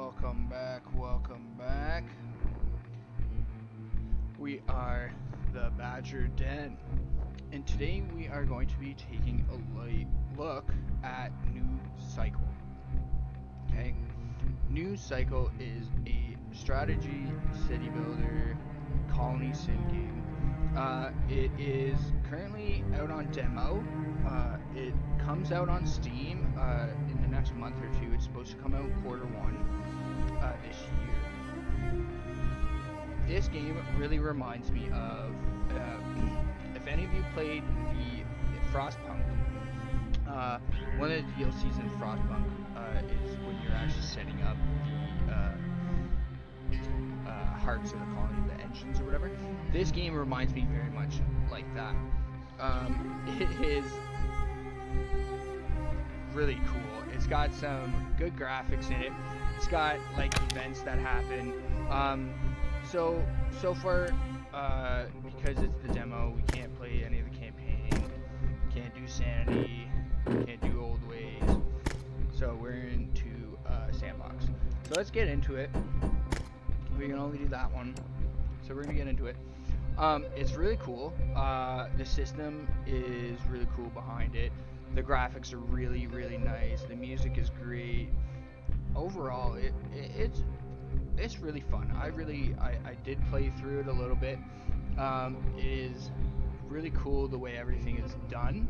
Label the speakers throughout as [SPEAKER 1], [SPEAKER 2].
[SPEAKER 1] welcome back. We are the Badger Den, and today we are going to be taking a light look at New Cycle. Okay, New Cycle is a strategy city builder colony sim game. It is currently out on demo. It comes out on Steam in the next month or two. It's supposed to come out Q1 this year. This game really reminds me of, if any of you played the Frostpunk, one of the DLCs in Frostpunk is when you're actually setting up the hearts of the colony, the engines or whatever. This game reminds me very much like that. It is really cool. It's got some good graphics in it. It's got like events that happen. So far, because it's the demo, we can't play any of the campaign. Can't do sanity. Can't do old ways. So we're into sandbox. So let's get into it. We can only do that one. So we're gonna get into it. It's really cool. The system is really cool behind it. The graphics are really, really nice. The music is great. Overall, it's really fun. I did play through it a little bit. It is really cool the way everything is done.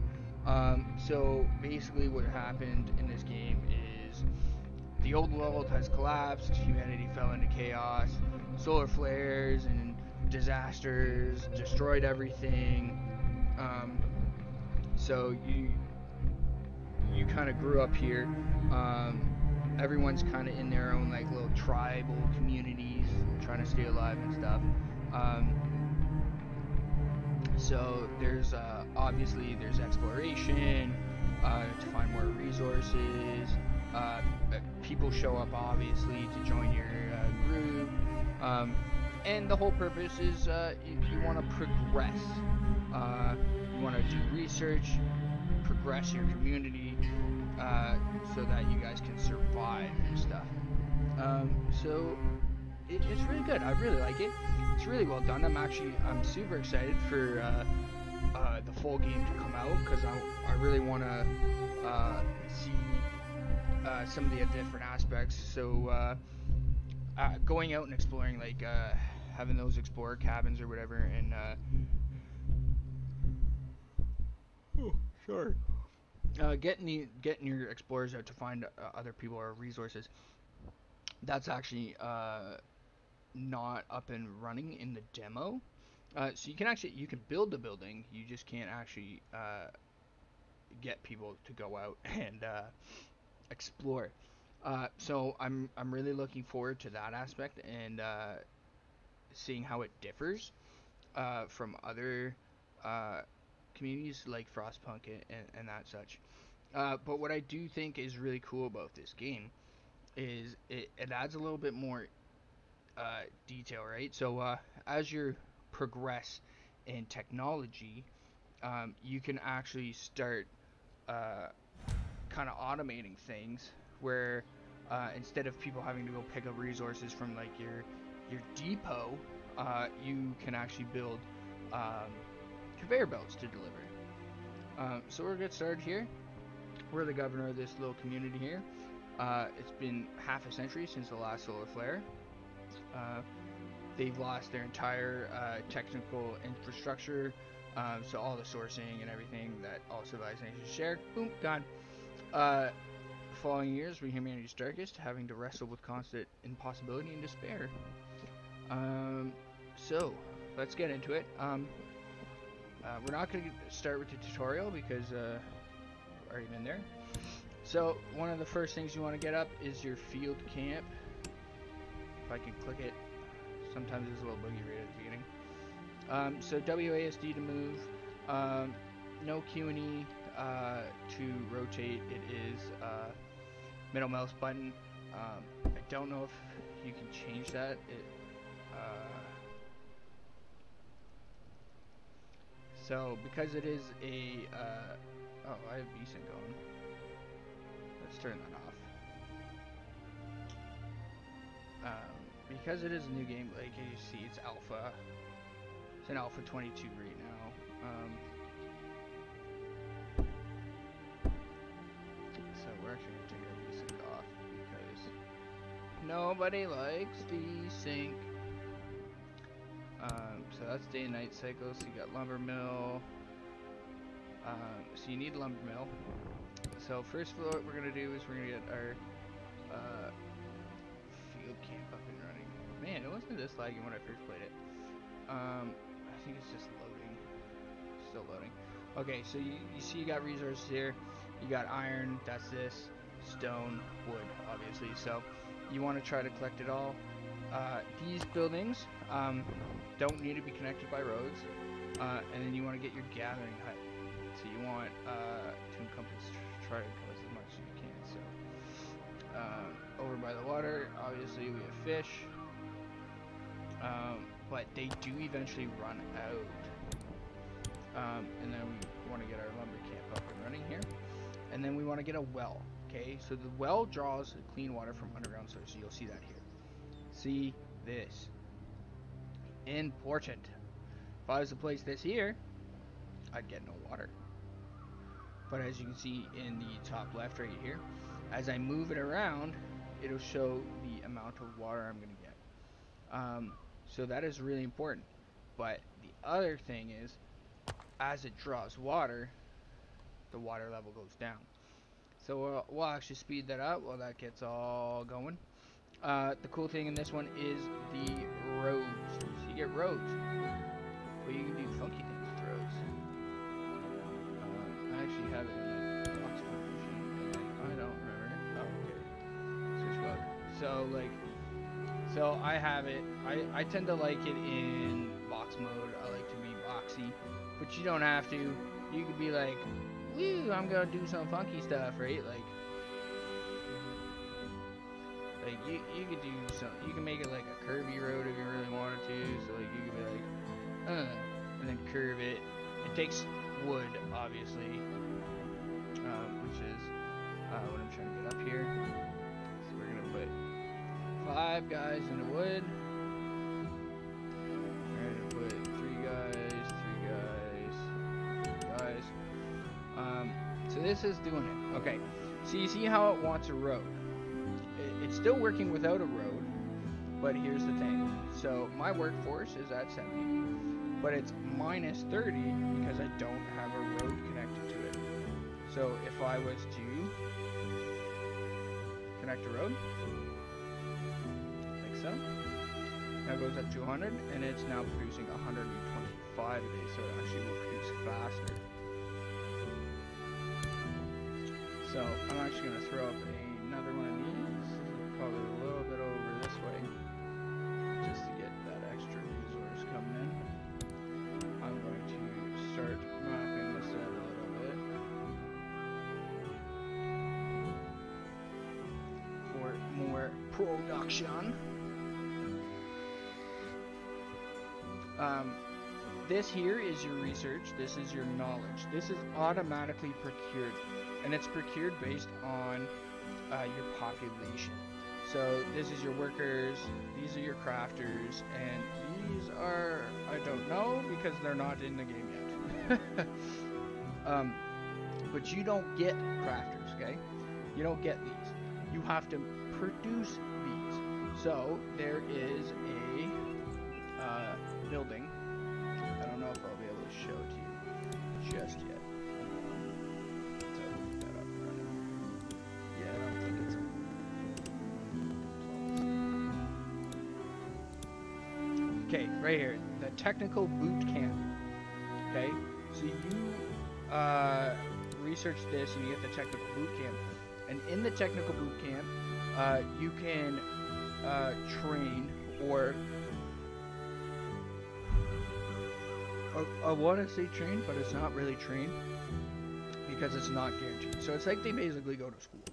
[SPEAKER 1] So basically what happened in this game is the old world has collapsed, humanity fell into chaos, solar flares and disasters destroyed everything. So you kind of grew up here. Everyone's kind of in their own like little tribal communities, trying to stay alive and stuff. So there's obviously there's exploration to find more resources. People show up obviously to join your group, and the whole purpose is you want to progress. You want to do research, progress your community, so that you guys can survive and stuff. So it's really good. I really like it. It's really well done. I'm super excited for the full game to come out, because I really want to see some of the different aspects. So going out and exploring, like having those explorer cabins or whatever, and getting your explorers out to find other people or resources. That's actually not up and running in the demo. So you can build the building. You just can't actually get people to go out and explore. So I'm really looking forward to that aspect, and seeing how it differs from other communities like Frostpunk and that such. But what I do think is really cool about this game is it adds a little bit more detail, right? So as you progress in technology, you can actually start kind of automating things where instead of people having to go pick up resources from like your depot, you can actually build conveyor belts to deliver. So we're gonna get started here. We're the governor of this little community here. It's been half a century since the last solar flare. They've lost their entire technical infrastructure, so all the sourcing and everything that all civilized nations share, boom, gone. Following years, we humanity's darkest, having to wrestle with constant impossibility and despair. So let's get into it. We're not going to start with the tutorial because we're already been there. So one of the first things you want to get up is your field camp. If I can click it, sometimes there's a little boogie right at the beginning. So WASD to move, no Q and E to rotate. It is middle mouse button. I don't know if you can change that. So because it is a oh, I have VSync going. Let's turn that off. Because it is a new game, like you see, it's alpha. It's in alpha 22 right now. So we're actually gonna take our desync off because nobody likes desync. So that's day and night cycle. So you got lumber mill. So you need lumber mill. So first of all, what we're gonna do is we're gonna get our field camp up and running. Man, it wasn't this laggy when I first played it. I think it's just loading. Still loading. Okay, so you see you got resources here. You got iron, that's this, stone, wood, obviously. So you want to try to collect it all. These buildings don't need to be connected by roads. And then you want to get your gathering hut. So you want to encompass, try to encompass as much as you can. So over by the water, obviously we have fish. But they do eventually run out. And then we want to get our lumber camp up and running here. And then we want to get a well. Okay, so the well draws clean water from underground sources. You'll see that here. See this. Important. If I was to place this here, I'd get no water. But as you can see in the top left right here, as I move it around, it'll show the amount of water I'm going to get. So that is really important. But the other thing is, as it draws water, the water level goes down. So we'll actually speed that up while that gets all going. The cool thing in this one is the roads. So you get roads. Well, you can do funky things with roads. I actually have it in the box version, and I don't remember it. Oh, okay. Switch mode. So so I have it. I tend to like it in box mode. I like to be boxy, but you don't have to. You could be like, woo, I'm gonna do some funky stuff, right? Like you could do some. You can make it like a curvy road if you really wanted to. So like you could be like, and then curve it. It takes wood, obviously, which is what I'm trying to get up here. So we're gonna put 5 guys into wood. We're gonna put 3 guys, 3 guys, 3 guys. So this is doing it. Okay. So you see how it wants a road. It's still working without a road, but here's the thing. So my workforce is at 70, but it's minus 30 because I don't have a road connected to it. So if I was to connect a road, like so, now it goes up to 100, and it's now producing 125 a day, so it actually will produce faster. So I'm actually going to throw up another one of these. Probably a little bit over this way, just to get that extra resource coming in. I'm going to start mapping this out a little bit for more production. This here is your research. This is your knowledge. This is automatically procured, and it's procured based on your population. So this is your workers, these are your crafters, and these are, I don't know because they're not in the game yet. But you don't get crafters, okay? You don't get these. You have to produce these. So there is a building. I don't know if I'll be able to show it to you just yet. Okay, right here, the technical boot camp. Okay, so you research this and you get the technical boot camp, and in the technical boot camp, you can train, or I want to say train, but it's not really train because it's not guaranteed. So it's like they basically go to school.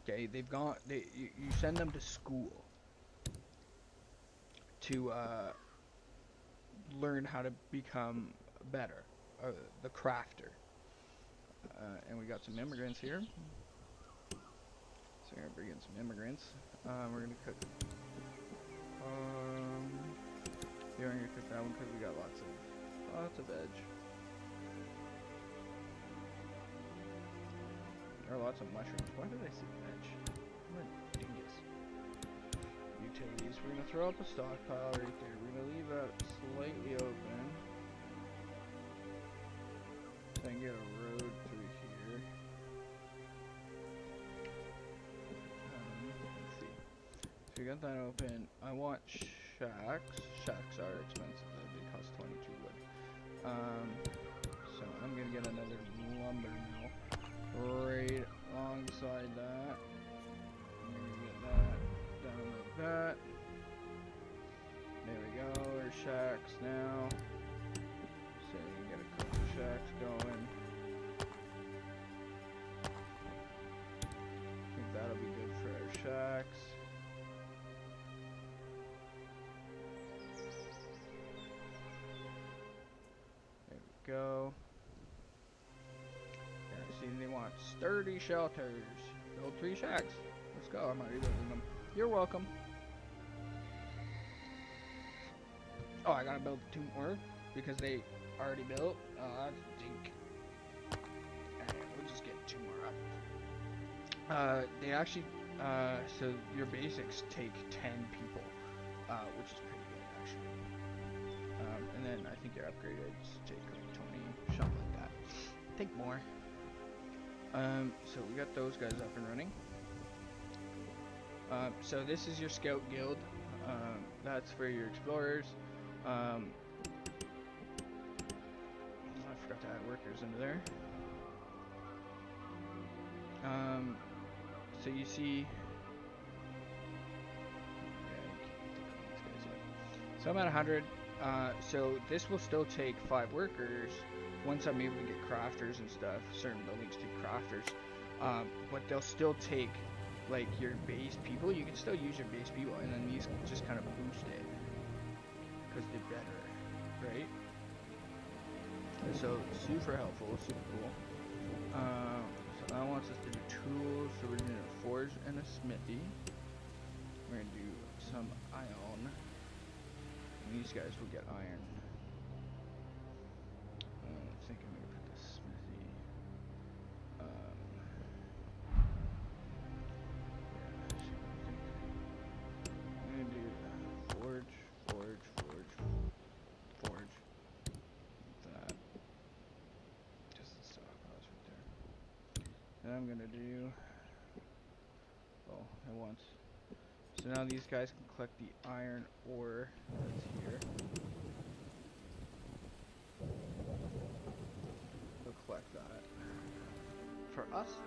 [SPEAKER 1] Okay, you send them to school to learn how to become better, the crafter. And we got some immigrants here, so we're gonna bring in some immigrants. We're gonna cook You're gonna cook that one because we got lots of veg. Or lots of mushrooms. Why did I say veg? I'm a dingus. Utilities. We're gonna throw up a stockpile right there. We're gonna leave that slightly open. Then get a road through here. Let's see. So we got that open. I want shacks. Shacks are expensive. They cost 22 wood. So I'm gonna get another lumber mill right alongside that. I'm gonna get that down like that. There we go. There's shacks now. So you can get a couple shacks going. I think that'll be good for our shacks. There we go. See, they want sturdy shelters. Build 3 shacks. Let's go. I'm already building them. You're welcome. Oh, I gotta build 2 more because they already built. That's a dink. Alright, we'll just get 2 more up. They actually, so your basics take 10 people, which is pretty good actually. And then I think your upgrades take like 20, something like that. Take more. So we got those guys up and running. So this is your scout guild. That's for your explorers. I forgot to add workers into there. So you see, so I'm at 100. So this will still take 5 workers once I'm able to get crafters and stuff. Certain buildings take crafters, but they'll still take like your base people. You can still use your base people, and then these just kind of boost it because they're better, right? So super helpful, super cool. So that wants us to do tools, so we're doing a forge and a smithy. We're gonna do some iron, and these guys will get iron. I think I'm gonna put the smithy. I'm gonna do forge. That. Just the stockpiles right there. Then I'm gonna do. Oh, at once. So now these guys can collect the iron ore that's here. We'll collect that for us.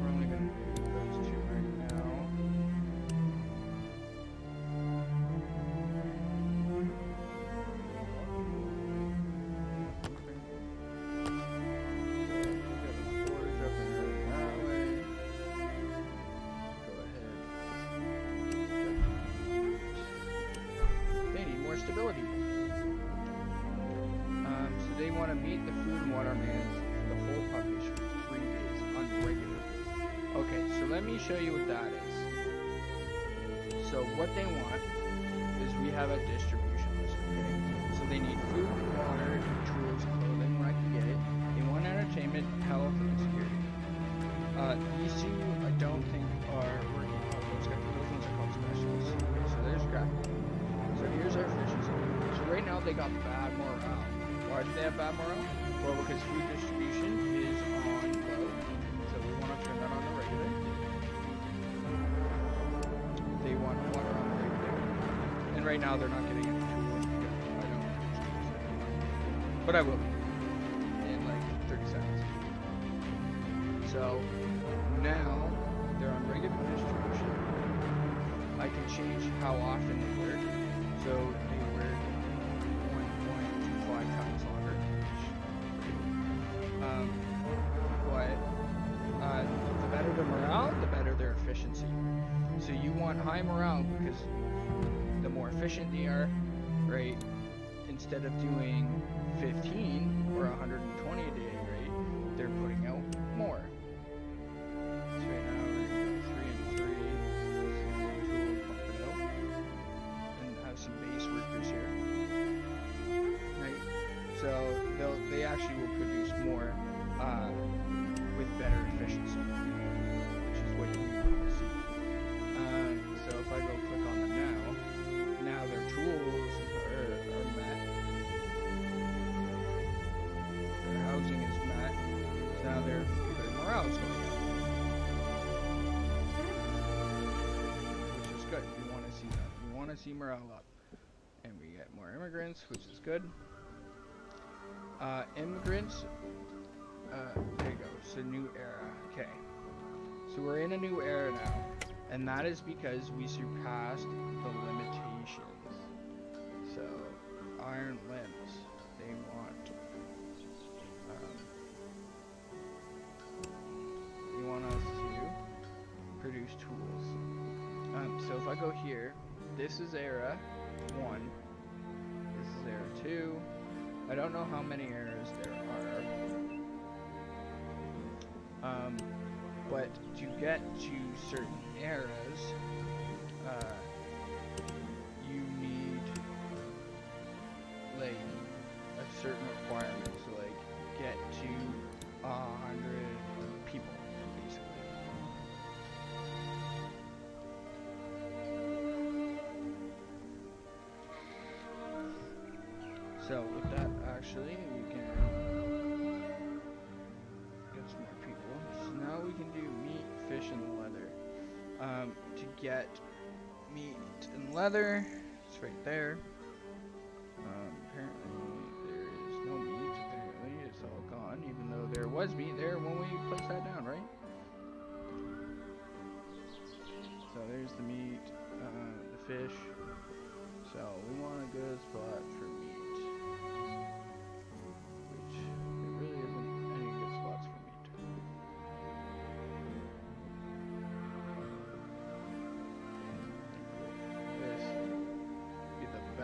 [SPEAKER 1] We're only going to do those 2 right now. Stability. So they want to meet the food and water demands for the whole population for 3 days unregulated. Okay, so let me show you what that is. So what they want is we have a distribution list, okay? So they need food, water, tools, clothing when I can get it. They want entertainment, health, and security. These 2 I don't think are working. Those ones are called specialists. Okay, so there's graphic. So here's our efficiency. So right now they got bad morale. Why do they have bad morale? Well, because food distribution is on low. So we want to turn that on the regular. They want water on the regular. And right now they're not getting any tools because I don't have tools. But I will in like 30 seconds. So now they're on regular distribution. I can change how often they work. So they work 1.25 times longer. The better the morale, the better their efficiency. So you want high morale because the more efficient they are, right? Instead of doing 15 or 120 a day, right? They're putting out more. So right now we're gonna go 3 and 3. Tools bump it out, and have some base workers here, right? So they actually will produce more with better efficiency, which is what you want to see. So if I go click on them now their tools are met, their housing is met, so now their morale is going up, which is good. You want to see that. You want to see morale up. And we get more immigrants, which is good. Immigrants, there you go, it's a new era. Okay, so we're in a new era now, and that is because we surpassed the limitations. So, iron limbs, they want us to produce tools. So if I go here, this is era 1, this is era 2. I don't know how many eras there are. But to get to certain eras, you need like a certain requirement. So like get to 100 people, basically. So with that, actually, you can get some more people. So now we can do meat, fish, and leather. To get meat and leather, it's right there. Apparently there is no meat. Apparently it's all gone, even though there was meat there when we placed that down, right? So there's the meat, the fish. So we want a good spot for meat.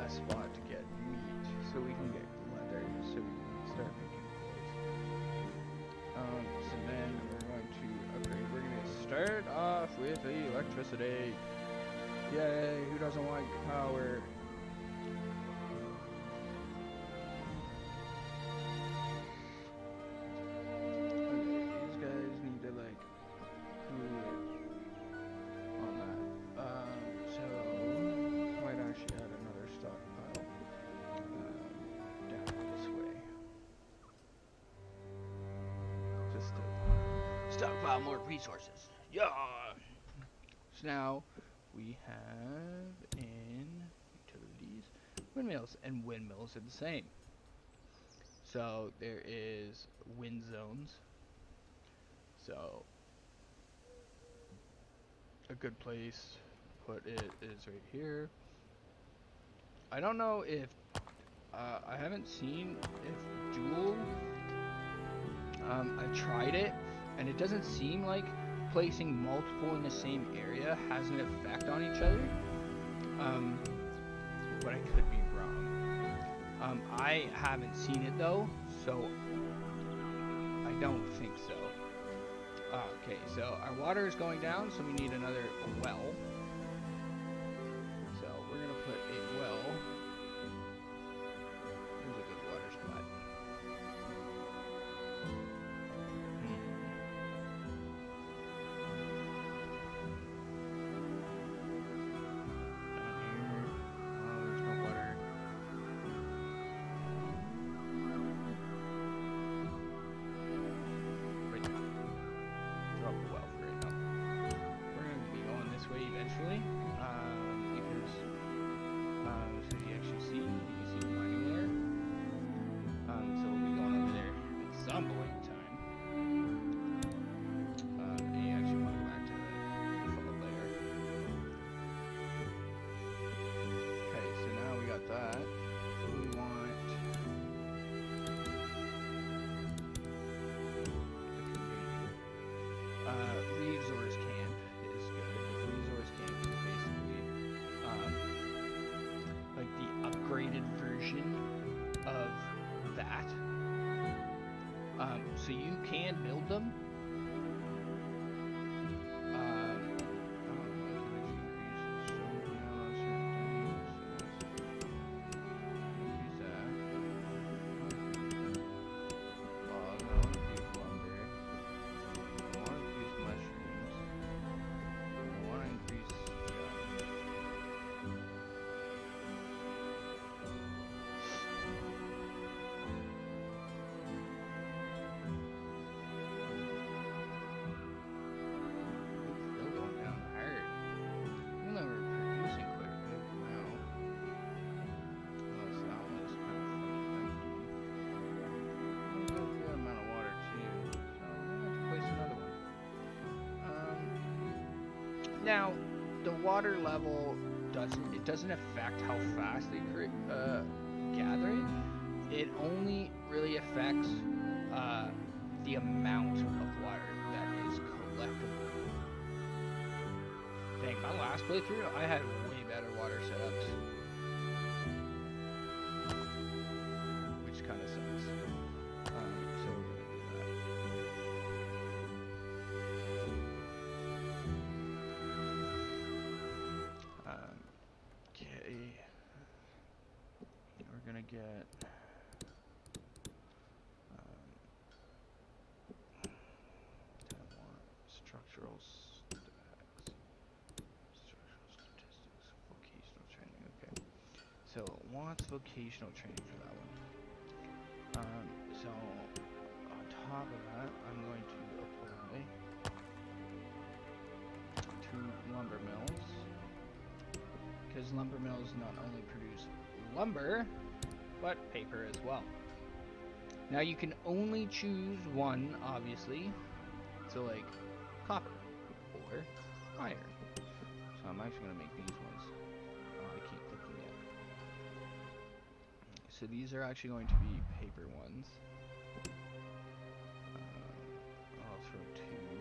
[SPEAKER 1] Spot to get meat, so we can get leather, so we can start making clothes. So then we're going to upgrade. We're going to start off with electricity. Yay! Who doesn't like power? Okay, these guys need to like cool it on that. So might actually add another stockpile down this way, just to stockpile more resources. Yeah. So now we have in utilities windmills, and windmills are the same. So there is wind zones. So a good place to put it is right here. I don't know if I haven't seen if dual. I tried it, and it doesn't seem like placing multiple in the same area has an effect on each other. But I could be wrong. I haven't seen it though, so I don't think so. Okay, so our water is going down, so we need another well. So we're gonna put a well. Here's a good water spot. so you can build them. Now, the water level doesn't affect how fast they gather it. It only really affects the amount of water that is collectible. Dang, my last playthrough, I had way better water setups, which kind of sucks. So we're gonna do that. Okay, we're gonna get structural statistics, vocational training. Okay, so it wants vocational training for that one. So on top of that, I'm going to apply to lumber mills, because lumber mills not only produce lumber, but paper as well. Now you can only choose one, obviously. So like copper or iron. So I'm actually going to make these ones. Oh, I keep clicking it. So these are actually going to be paper ones. I'll throw 2 in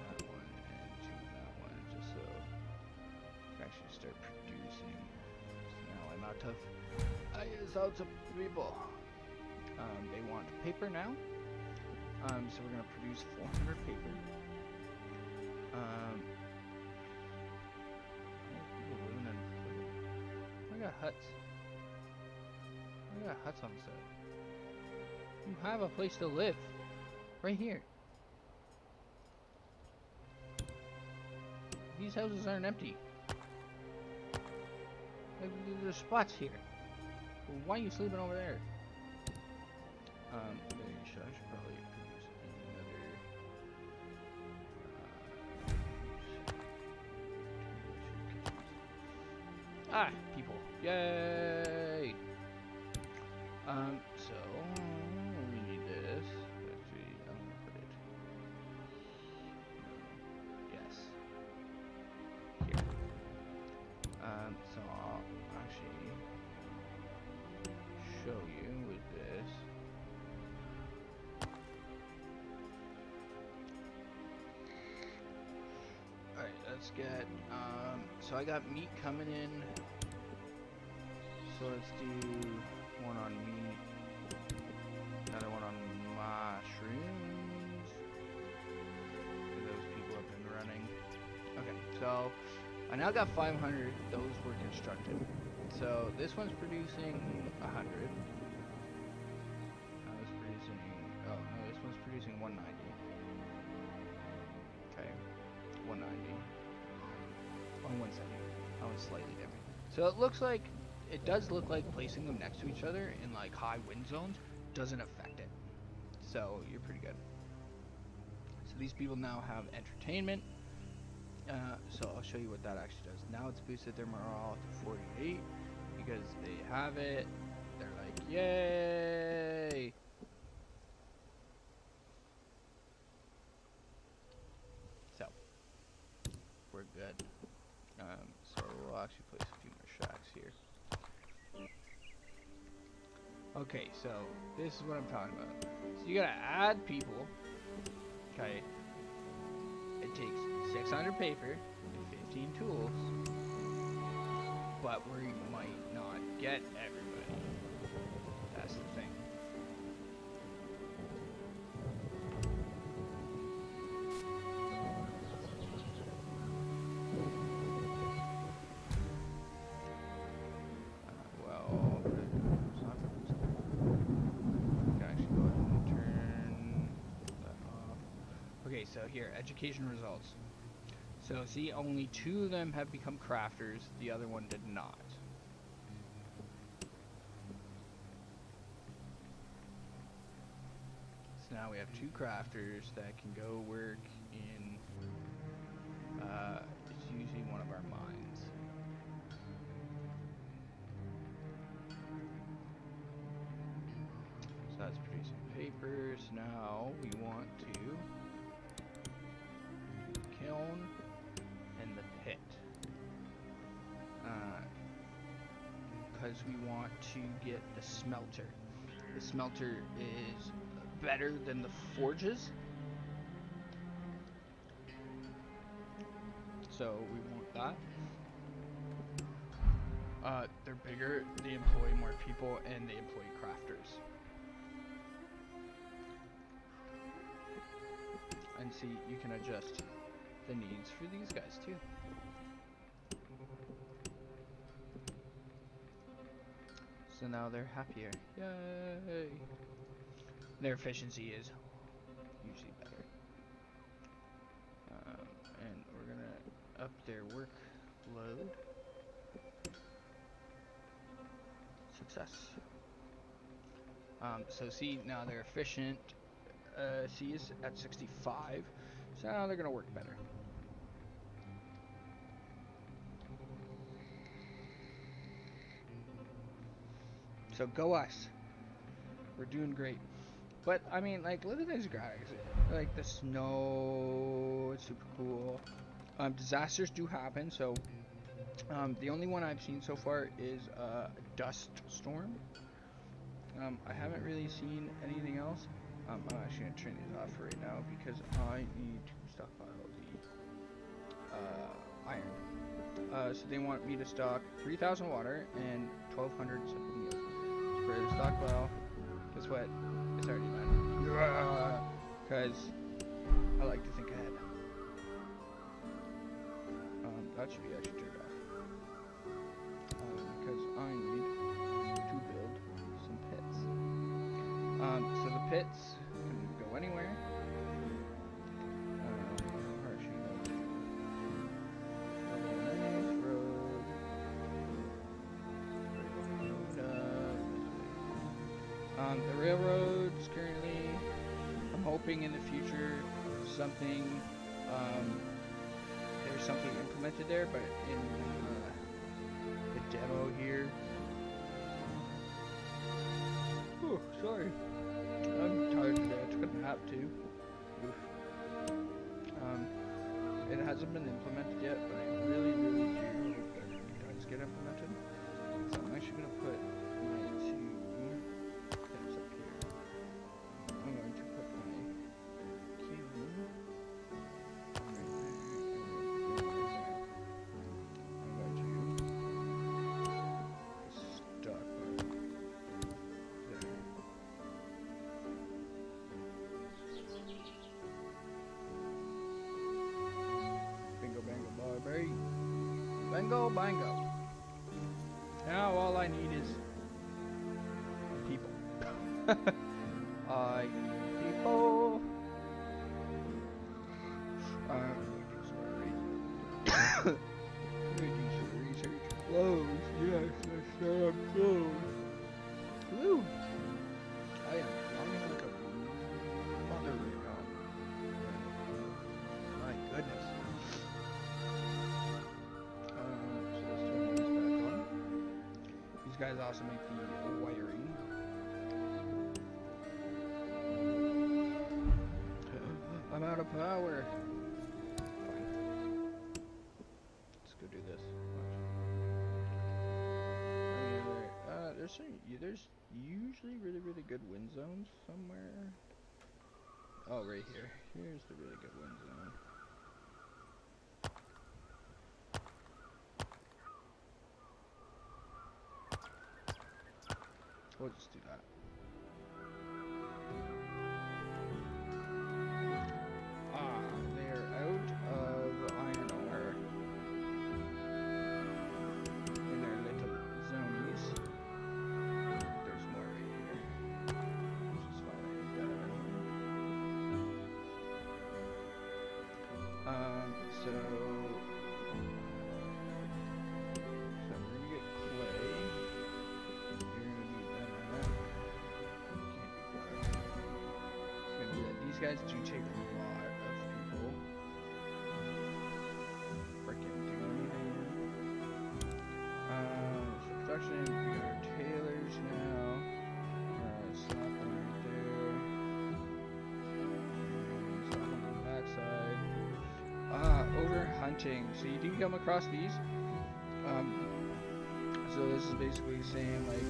[SPEAKER 1] that one and 2 in that one, just so I can actually start producing. So now I'm out of people. They want paper now. So we're gonna produce 400 paper. I got huts. I got huts on the side. You have a place to live, right here. These houses aren't empty. There's spots here. Why are you sleeping over there? I should probably produce another. People! Yay! So we need this. Actually, I'm gonna put it. Yes. Here. So I'll actually show you with this. Alright, let's get, so I got meat coming in. So let's do one on meat, another one on mushrooms. Get those people up and running. Okay, so I now got 500, those were constructed. So this one's producing 100. This one's producing 190. Okay, 190. On 170. That one's slightly different. So it looks like, it does look like placing them next to each other in like high wind zones doesn't affect it. So you're pretty good. So these people now have entertainment. So I'll show you what that actually does. Now it's boosted their morale to 48 because they have it. They're like, yay! So we're good. So we'll actually place a few more shacks here. Okay, so this is what I'm talking about. So you gotta add people. Okay. It takes 600 paper and 15 tools. But we might not get everybody. That's the thing. here, education results. So see, only 2 of them have become crafters, the other one did not. So now we have 2 crafters that can go work in, it's usually one of our mines. So that's producing papers. Now we want to kiln and the pit. Because we want to get the smelter. The smelter is better than the forges. So we want that. They're bigger, they employ more people, and they employ crafters. And see, you can adjust the needs for these guys too. So now they're happier. Yay! Their efficiency is usually better. And we're gonna up their workload. Success. So see, now they're efficient. C is at 65, so now they're gonna work better. So go us. We're doing great. But I mean, like, look at these guys. Like the snow, it's super cool. Disasters do happen, so the only one I've seen so far is a dust storm. I haven't really seen anything else. I'm actually gonna turn these off right now because I need to stockpile the iron. So they want me to stock 3,000 water and 1,200 simple meals. So for the stockpile, guess what? It's already done. Because I like to think ahead. That should be actually turned off. Because I need to build some pits. So the pits can go anywhere. The railroads currently, I'm hoping in the future something, there's something implemented there, but in the demo here, oh, sorry, I'm tired today, I took a nap too. Oof. It hasn't been implemented yet, but I really do hope that it does get implemented. So I'm actually going to put my 2 pits up here. I'm going to put my kiln right there. I'm going to stock there. Bingo, bango, bye, bingo, bango. Now all I need is people. I need people. Research. Clothes. Yes, let's start up clothes. Woo! I am yawning like a mother right now. My goodness. So let's turn these back on. These guys also make the wiring. I'm out of power. Fine. Let's go do this. There's usually really good wind zones somewhere. Oh, right here. Here's the really good wind zone. We'll just do that. They're out of iron ore in their little zonies. There's more right here, which is fine. I need that anyway. So we're gonna get clay. You're gonna need that. Can't be glass. It's gonna be that. These guys do take a lot of people. Freaking do anything. So production, we got our tailors now. Slap one right there. Slap one on that side. Over hunting. So you do come across these. So this is basically saying like,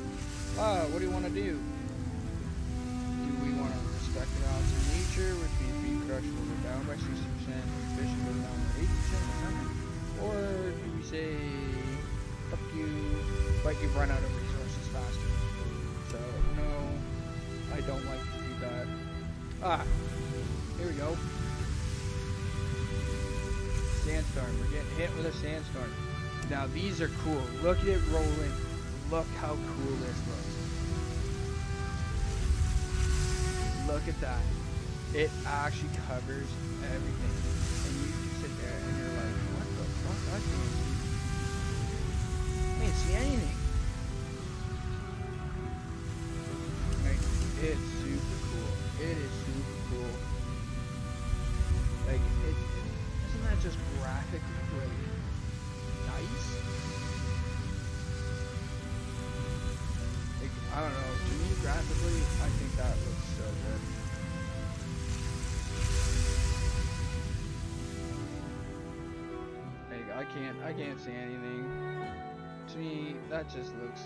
[SPEAKER 1] what do you want to do? Do we want to respect the balance of nature, which means meat production will go down by 60%, fishing goes down by 80% or something? Or do we say, fuck you, but you run out of resources faster? So no, I don't like to do that. Here we go. Sandstorm. We're getting hit with a sandstorm. Now these are cool. Look at it rolling. Look how cool this looks. Look at that. It actually covers everything. And you can sit there and you're like, what the fuck? I can't see anything. Like, it's super cool. It is super cool. Like, isn't that just graphically like nice? Like, I don't know, to me graphically, I think that looks so good. Like, I can't see anything. To me, that just looks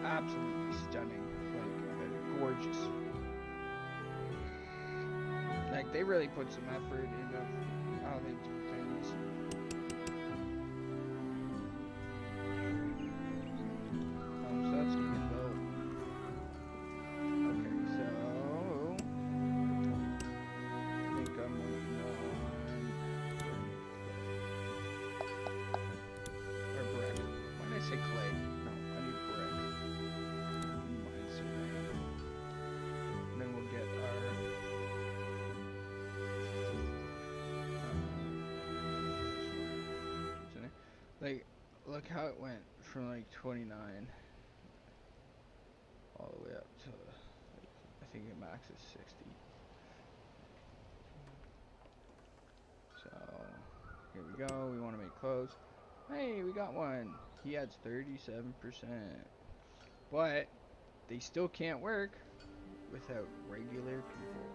[SPEAKER 1] absolutely stunning. Like, gorgeous. Like, they really put some effort into how they do things. So that's getting built. Okay, so I think I'm waiting on or brick. Why did I say clay? No, I need brick. And then we'll get our like, look how it went from like 29 all the way up to, like, I think the max is 60. So here we go. We want to make clothes. Hey, we got one. He adds 37%, but they still can't work without regular people.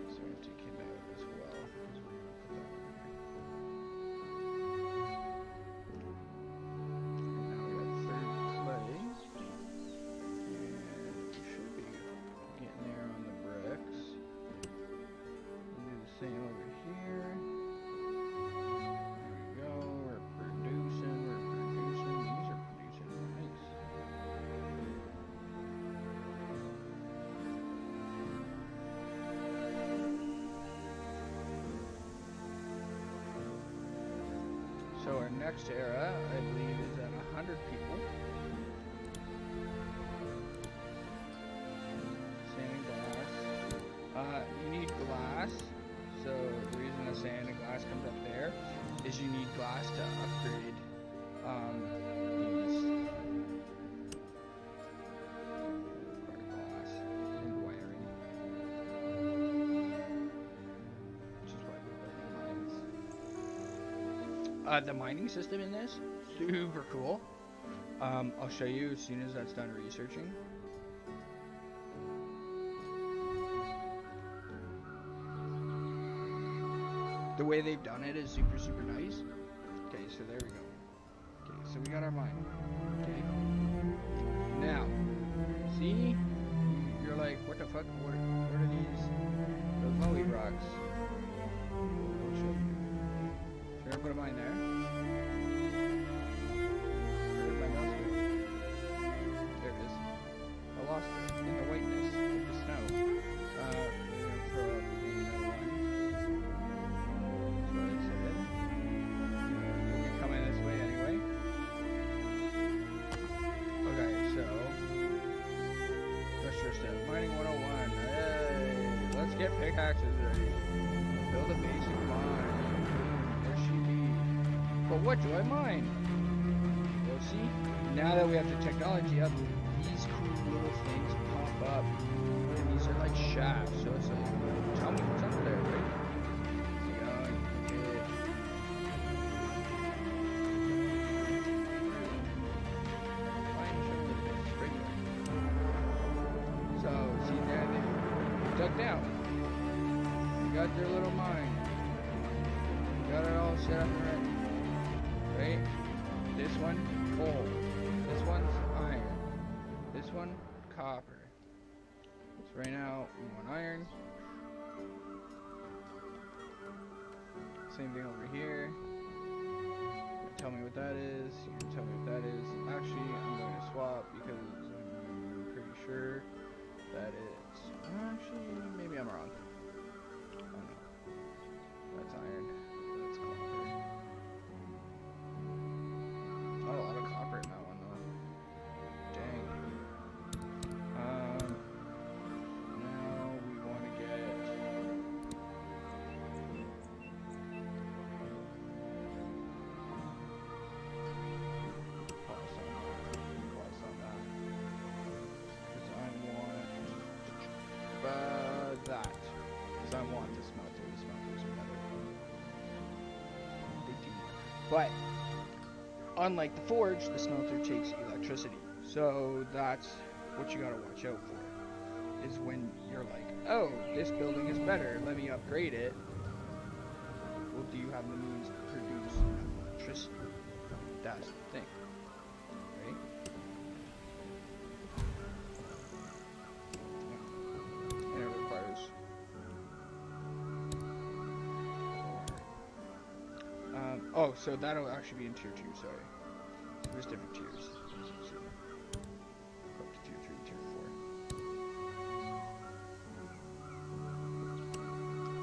[SPEAKER 1] So we have to take him out as well. So our next era, I believe, is at 100 people. Sand and glass. You need glass. So the reason the sand and glass comes up there is you need glass to upgrade these. Glass and wiring. Which is why we're building mines. The mining system in this, super cool. I'll show you as soon as that's done researching. The way they've done it is super, super nice. Okay, so there we go. Okay, so we got our mine. Okay. Now, see? You're like, what the fuck? What are these? Those Moe rocks. I'll show you. So we're gonna put a mine there. Where did my mouse go? There it is. I lost it in the whiteness of the snow. We're gonna throw up another one. That's what I said. We can come in this way anyway. Okay, so let's just step mining 101. Hey, let's get pickaxes ready. Build a base But what do I mine? Well, see, now that we have the technology up, these cool little things pop up, and these are like shafts. So it's like, tell me what's under there, right? So, see there, they dug down. They got their little mine. Got it all set up and ready. Right? This one, coal. This one's iron. This one, copper. So right now, we want iron. Same thing over here. Tell me what that is. You can tell me what that is. Actually, I'm going to swap because I'm pretty sure that it's... Actually, maybe I'm wrong. Oh no. That's iron. That's copper. Not a lot of copper in that one though. Dang. Now we want to get... Pause on that. Because I want... that. Because I want the smelter. The smelters are better. They do more. But, unlike the forge, the smelter takes electricity. So that's what you gotta watch out for. Is when you're like, oh, this building is better, let me upgrade it. Well, do you have the means to produce electricity? That's the thing. Right? And it requires... oh, so that'll actually be in tier 2, sorry. There's different tiers. Up to tier 3, tier 4.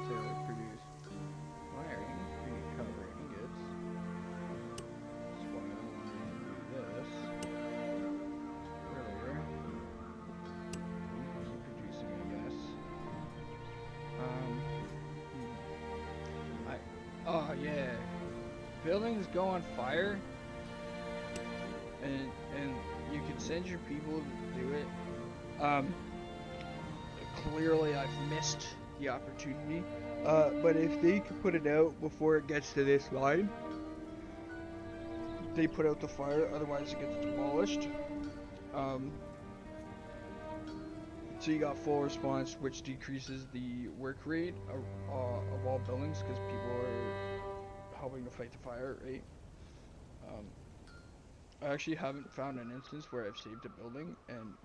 [SPEAKER 1] To produce wiring, we need copper ingots. That's why I wanted to do this earlier. Keep producing, I guess. Oh yeah. Buildings go on fire, and you can send your people to do it. Clearly I've missed the opportunity, but if they can put it out before it gets to this line, they put out the fire, otherwise it gets demolished. So you got full response, which decreases the work rate of all buildings, because people are helping to fight the fire, right? I actually haven't found an instance where I've saved a building, and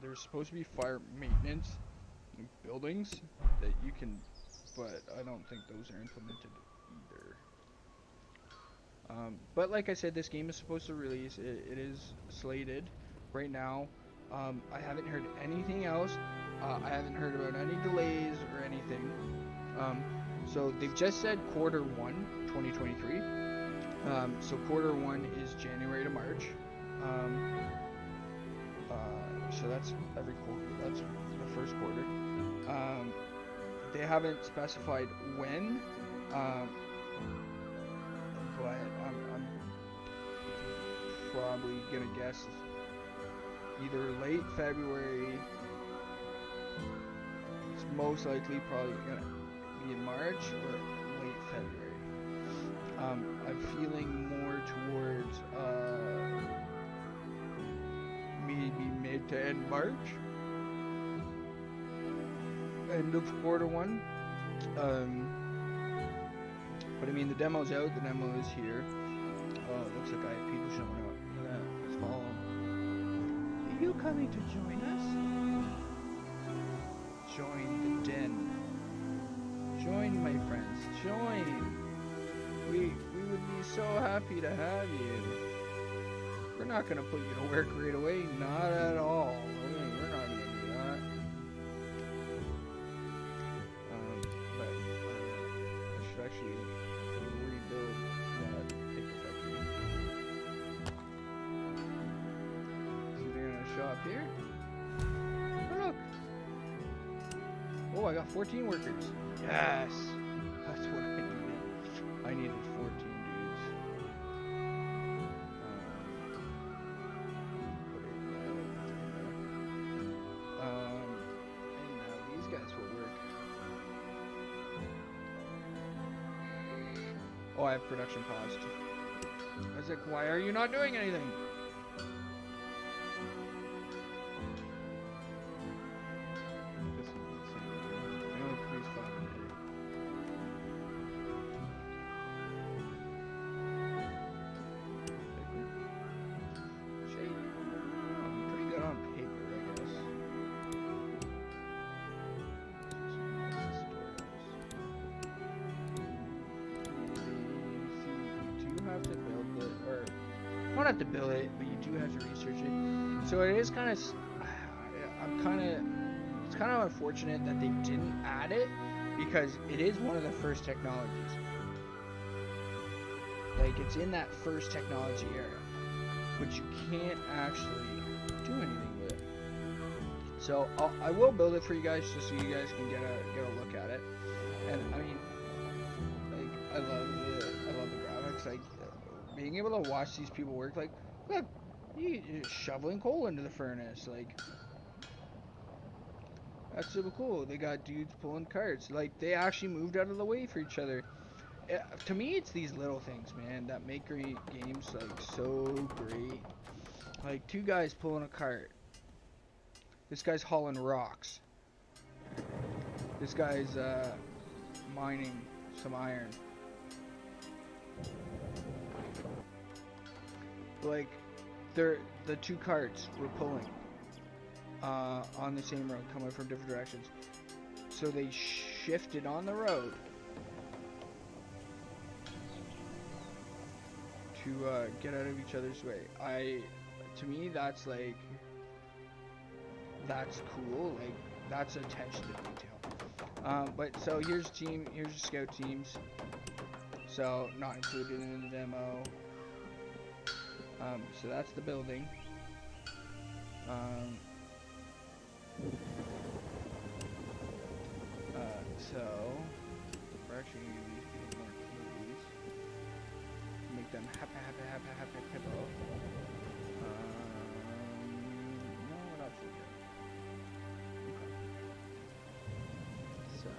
[SPEAKER 1] there's supposed to be fire maintenance in buildings that you can, but I don't think those are implemented either. But like I said, this game is supposed to release. It is slated right now. I haven't heard anything else. I haven't heard about any delays or anything. So they've just said quarter 1, 2023. So quarter 1 is January to March. So that's every quarter. That's the first quarter. They haven't specified when. But I'm probably gonna guess either late February. It's most likely probably gonna be in March or late February. I'm feeling more towards maybe mid to end March, end of quarter 1. But I mean, the demo's out, the demo is here. Oh, it looks like I have people showing up. Look at that, let's follow them. Are you coming to join us? Join the den. Join, my friends, join. We would be so happy to have you. We're not gonna put you to work right away, not at all. We're not gonna do that. But I should actually rebuild that paper factory. So they're gonna show up here. Oh, look. Oh, I got 14 workers. Yes, that's what I needed. I needed 14 dudes. Oh, I have production paused. I was like, why are you not doing anything? This is insane. I only produce 5 a day. Actually, I'm pretty good on paper, I guess. You do have to build it, or you don't have to build it, but you do have to research it. So it is kind of, it's kind of unfortunate that they didn't add it, because it is one of the first technologies. Like, it's in that first technology era, but you can't actually do anything with it. So I will build it for you guys, just so you guys can get a look at it. And I mean, like, I love the graphics. Like, being able to watch these people work. Like, look, you're shoveling coal into the furnace. Like, that's super cool. They got dudes pulling carts. Like, they actually moved out of the way for each other. To me, it's these little things, man, that make games like so great. Like, 2 guys pulling a cart. This guy's hauling rocks. This guy's mining some iron. Like, the 2 carts were pulling on the same road, coming from different directions. So they shifted on the road to get out of each other's way. To me, that's like, that's cool. Like, that's attention to detail. But so here's the scout teams. So not included in the demo. So that's the building. So we're actually gonna give these people more clues. Make them happy people. No, we're not fully good. Okay. So,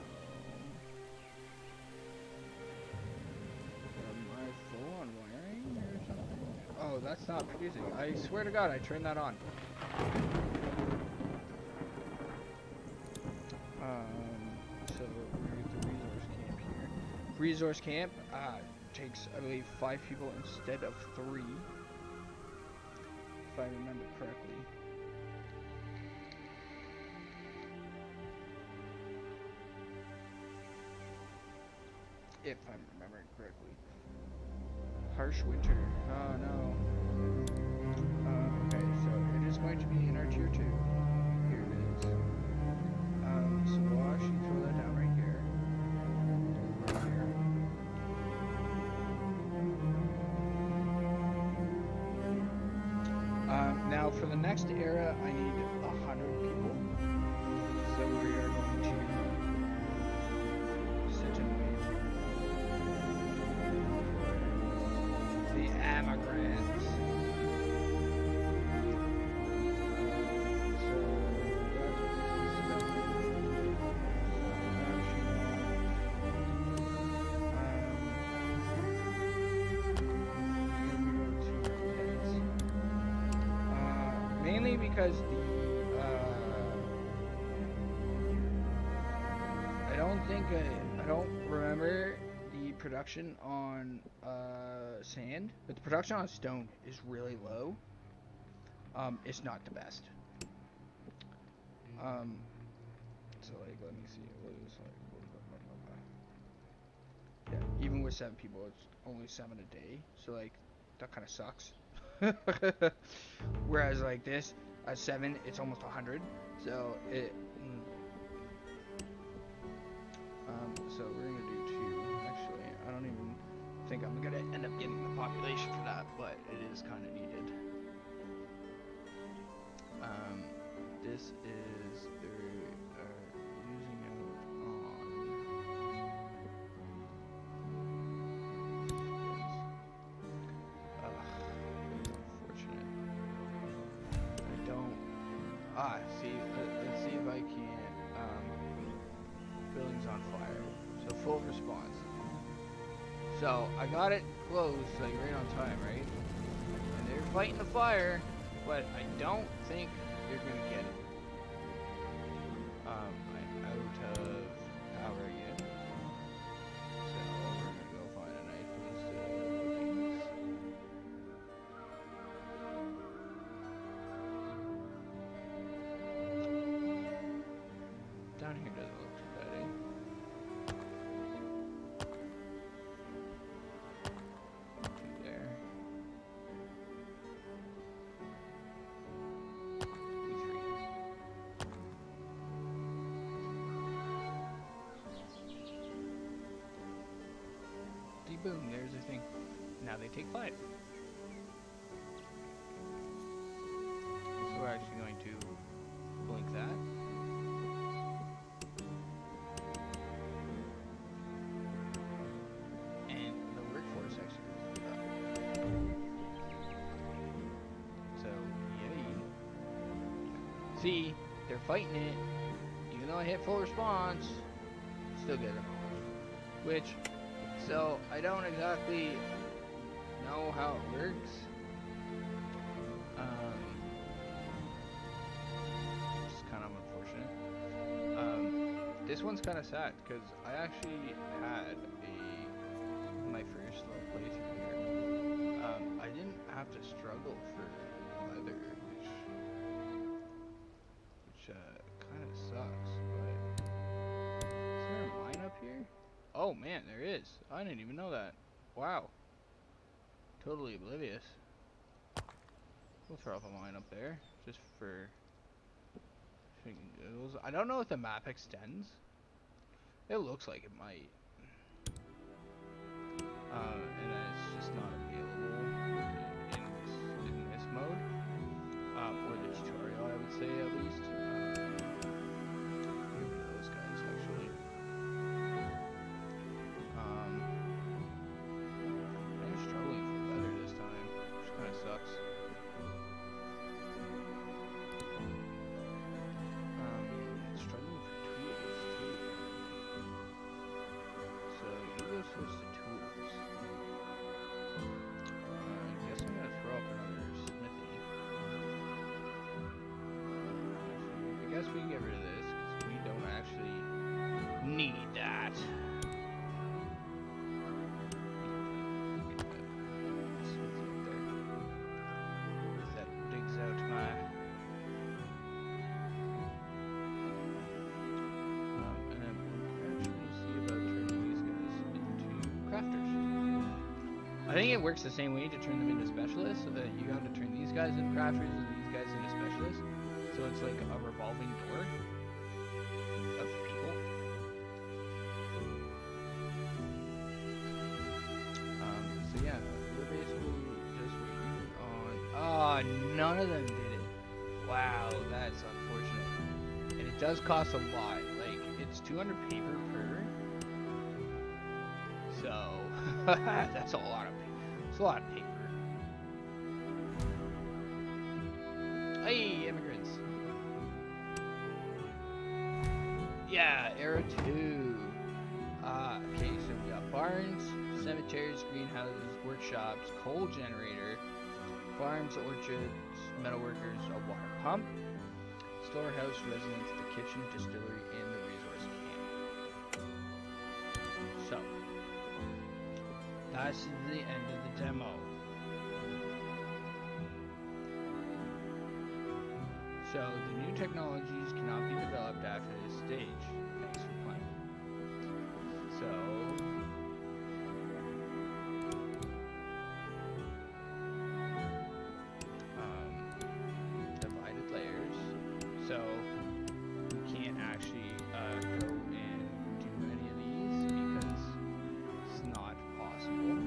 [SPEAKER 1] am I full on wiring or something? Oh, that's not producing. I swear to God, I turned that on. So we're at the resource camp here. Resource camp takes, I believe, 5 people instead of 3, if I remember correctly. If I'm remembering correctly. Harsh winter. Oh no. Okay, so it is going to be in our tier 2. Here it is. So we'll actually throw that down right here. Right here. Now for the next era, I need 100 people. So we are going to sit and wait for the emigrants. Mainly because I don't remember the production on sand, but the production on stone is really low. It's not the best. So like, let me see, what is like, yeah, even with 7 people, it's only 7 a day, so like, that kind of sucks. Whereas like this, at 7, it's almost 100, so it, so we're gonna do 2, actually. I don't even think I'm gonna end up getting the population for that, but it is kind of needed. This is, they're using it on, unfortunate. I don't, see, let's see if I can, buildings on fire. So full response. So I got it closed, like right on time, right? And they're fighting the fire, but I don't think they're gonna get it. I'm out of power again, so we're gonna go find a nice place to cook these. Down here doesn't look too bad, eh? There. 3. Boom, there's the thing. Now they take 5. So we're actually going to blink that. And the workforce actually goes up. So, yay. See, they're fighting it. Even though I hit full response, still get them. Which, so I don't exactly know how it works. It's kind of unfortunate. This one's kind of sad because I actually had my first little playthrough here. I didn't have to struggle for leather, which kind of sucks. But is there a mine up here? Oh man, there is. I didn't even know that. Wow. Totally oblivious. We'll throw up a mine up there, just for giggles. I don't know if the map extends. It looks like it might. And then it's just not available in this mode. Or the tutorial, I would say, at least. Maybe those guys, actually. I'm struggling for leather this time, which kind of sucks. Struggling for tools too. So you go switch to tools. I guess I'm gonna throw up another smithy. Actually, I guess we can get rid of this because we don't actually need that. I think it works the same way to turn them into specialists, so that you have to turn these guys into crafters and these guys into specialists. So it's like a revolving door of people. So yeah, we're basically just waiting on... Oh, none of them did it. Wow, that's unfortunate. And it does cost a lot. Like, it's 200 paper per. So, that's a lot of paper. It's a lot of paper. Hey, immigrants. Yeah, Arrow 2. Okay, so we got barns, cemeteries, greenhouses, workshops, coal generator, farms, orchards, metalworkers, a water pump, storehouse, residence, the kitchen, distillery, and the resource camp. So, that's the end of the demo. So, the new technologies cannot be developed after this stage. Thanks for playing. So, divided layers. So, we can't actually go and do any of these because it's not possible.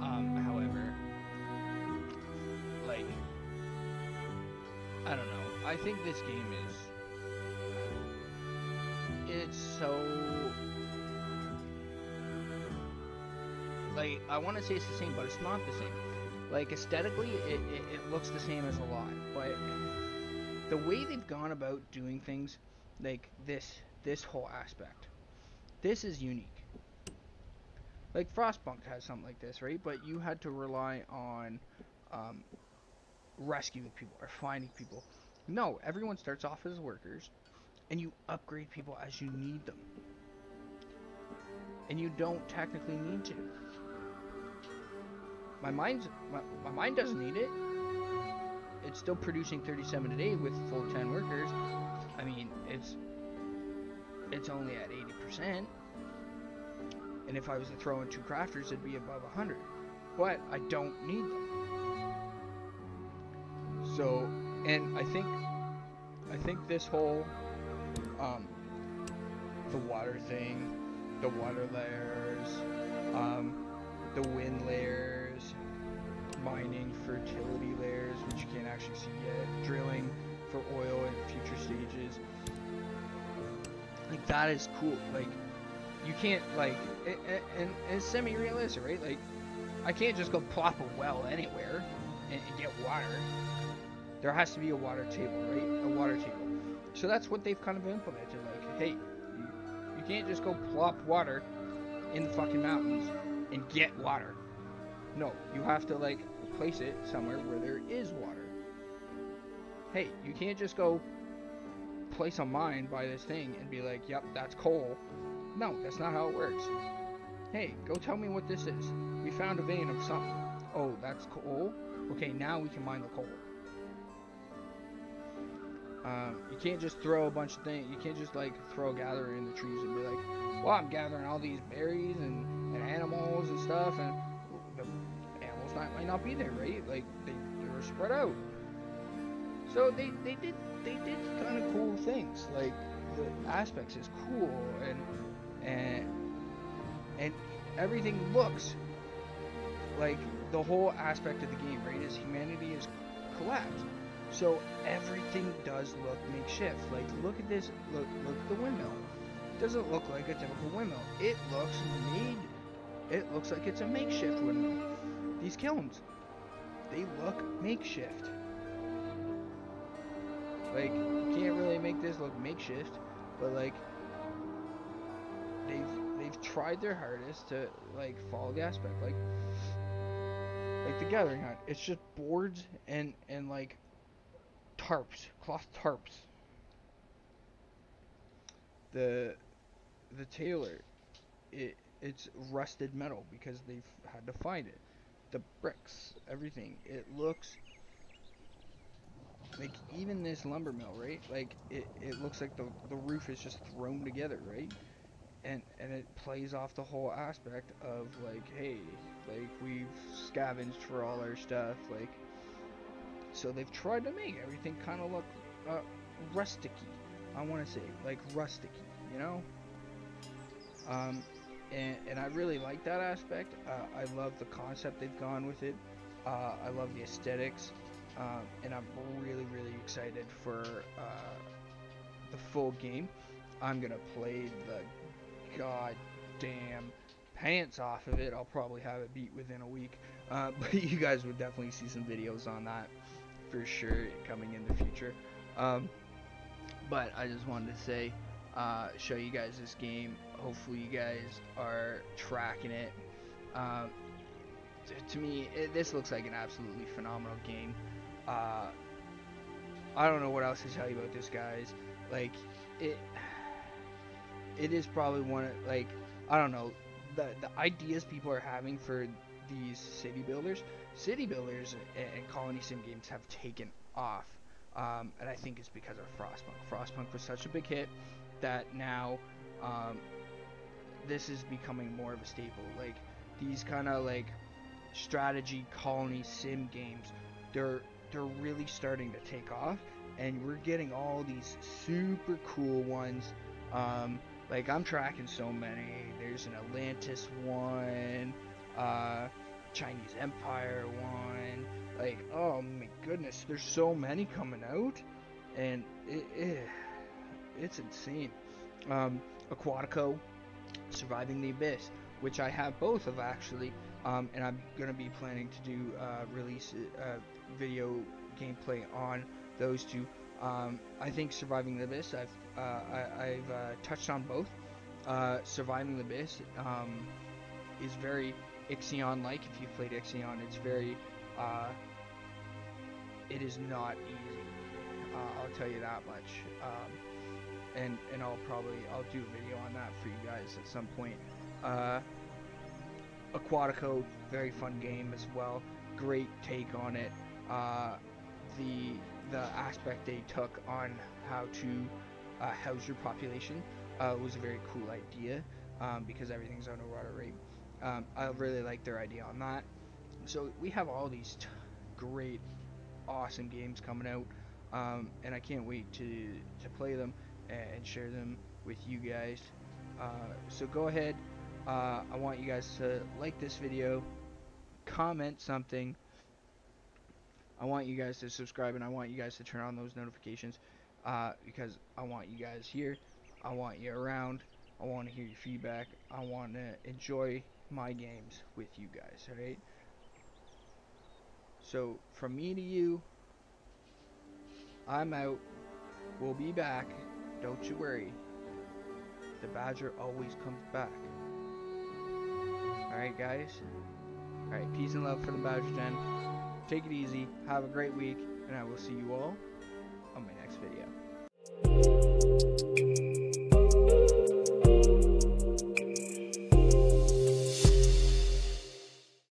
[SPEAKER 1] However, like, I don't know. I think this game is... It's so... Like, I want to say it's the same, but it's not the same. Like, aesthetically, it looks the same as a lot. But the way they've gone about doing things, like this whole aspect, this is unique. Like Frostpunk has something like this, right? But you had to rely on um, rescuing people or finding people. No, everyone starts off as workers, and you upgrade people as you need them, and you don't technically need to. My mind doesn't need it. It's still producing 37 a day with full 10 workers. I mean, it's only at 80%, and if I was to throw in 2 crafters, it'd be above 100. But I don't need them. So, and I think this whole um, the water thing, the water layers, the wind layers, mining fertility layers, which you can't actually see yet, drilling for oil in future stages. Like, that is cool. Like, you can't, like, and it's semi-realistic, right? Like, I can't just go plop a well anywhere and get water. There has to be a water table, right? A water table. So that's what they've kind of implemented. Like, hey, you can't just go plop water in the fucking mountains and get water. No, you have to, like, place it somewhere where there is water. Hey, you can't just go place a mine by this thing and be like, yep, that's coal. No, that's not how it works. Hey, go tell me what this is. We found a vein of something. Oh, that's coal? Okay, now we can mine the coal. You can't just throw a bunch of things. You can't just, like, throw a gatherer in the trees and be like, well, I'm gathering all these berries and animals and stuff, and the animals might not be there, right? Like, they were spread out. So they did kind of cool things. Like, the aspects is cool, and everything looks like the whole aspect of the game, right, is humanity is collapsed. So everything does look makeshift. Like, look at this. Look at the windmill. It doesn't look like a typical windmill. It looks made. It looks like it's a makeshift windmill. These kilns, they look makeshift. Like, you can't really make this look makeshift, but like they've tried their hardest to, like, follow the aspect. Like the gathering hut. It's just boards and like tarps, cloth tarps. The tailor, it's rusted metal because they've had to find it. The bricks, everything, it looks like, even this lumber mill, right? Like, it looks like the roof is just thrown together, right? And it plays off the whole aspect of, like, hey, like, we've scavenged for all our stuff, like. So they've tried to make everything kind of look rusticy. I want to say, like, rusticy, you know? And I really like that aspect. I love the concept they've gone with it. I love the aesthetics. And I'm really, really excited for the full game. I'm going to play the goddamn pants off of it. I'll probably have it beat within a week. But you guys would definitely see some videos on that for sure coming in the future. But I just wanted to say, show you guys this game. Hopefully you guys are tracking it. To me, this looks like an absolutely phenomenal game. I don't know what else to tell you about this, guys. Like, it is probably one of, like, I don't know, the ideas people are having for these city builders and colony sim games have taken off, and I think it's because of Frostpunk was such a big hit that now this is becoming more of a staple. Like, these kind of, like, strategy colony sim games, they're really starting to take off, and we're getting all these super cool ones. Like, I'm tracking so many. There's an Atlantis one, Chinese Empire one. Like, oh my goodness, there's so many coming out, and it's insane. Aquatico, Surviving the Abyss, which I have both of, actually, and I'm gonna be planning to do release video gameplay on those two. I think Surviving the Abyss, I've touched on both. Surviving the Abyss, is very Ixion-like. If you've played Ixion, it's very, it is not easy. I'll tell you that much. And I'll do a video on that for you guys at some point. Aquatico, very fun game as well. Great take on it. The aspect they took on how to house your population was a very cool idea, because everything's on a water rate. I really like their idea on that. So we have all these great, awesome games coming out, and I can't wait to play them and share them with you guys. So go ahead. I want you guys to like this video, comment something. I want you guys to subscribe, and I want you guys to turn on those notifications, because I want you guys here. I want you around. I want to hear your feedback. I want to enjoy my games with you guys, alright? So, from me to you, I'm out. We'll be back. Don't you worry. The Badger always comes back. Alright, guys? Alright, peace and love for the Badger Den. Take it easy. Have a great week. And I will see you all